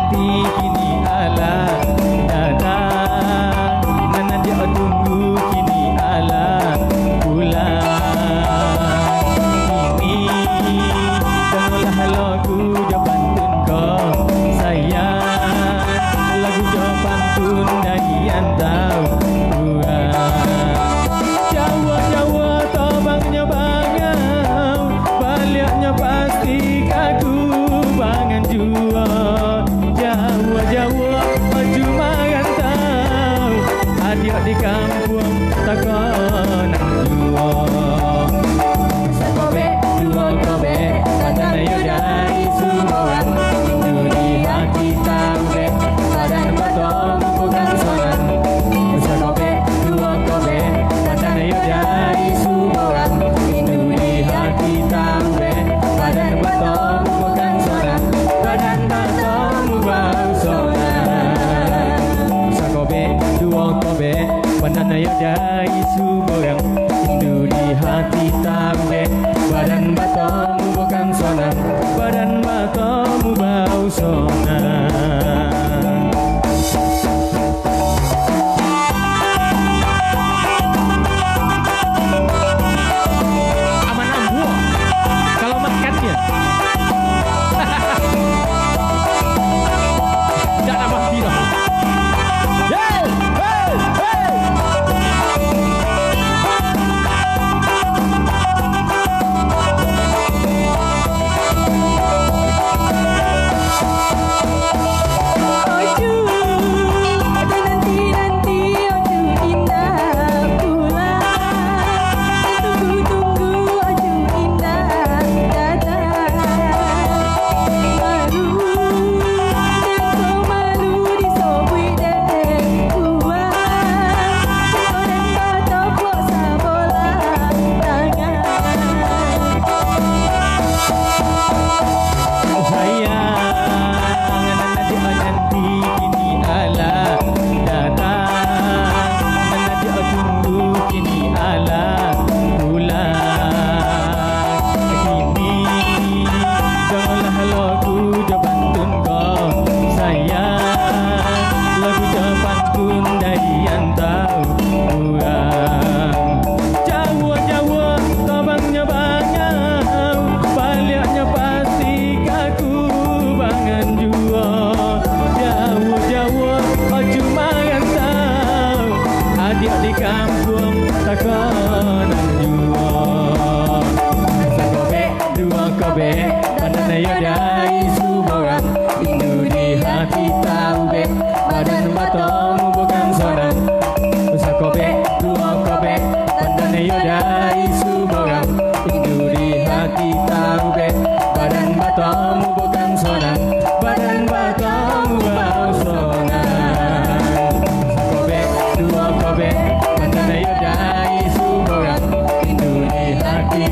nanti kini ala datang, mana dia tunggu kini ala pulang. Ini dengarlah lagu jo pantun kau sayang, lagu jo pantun dari antau Jawa Jawa tobangnya bangau, baliknya pasti kaku bangan jua. Jawa Jawa maju merantau, adik di kampung takkan jua. Sakobek duokobek, badan ayo dari subuhan, rindu di hati tabek, badan batong bukan soran. Sakobek duokobek, badan ayo dari subuhan, rindu di hati tabek, badan batong bukan soran. Badan batong bau soran. Sakobek duokobek, badan ayo dari subuhan, rindu di hati tabek, badan batong bukan soran. Badan batong bau soran. Di kampung takkan jua. Sakobek duokobek, badan ayo dari subuhan, rindu di hati tabek, badan batong bukan soran. Sakobek duokobek, badan ayo dari subuhan, rindu di hati tabek, badan batong bukan soran. Badan batong bau soran. Sakobek duokobek, badan ayo dari subuhan, rindu di hati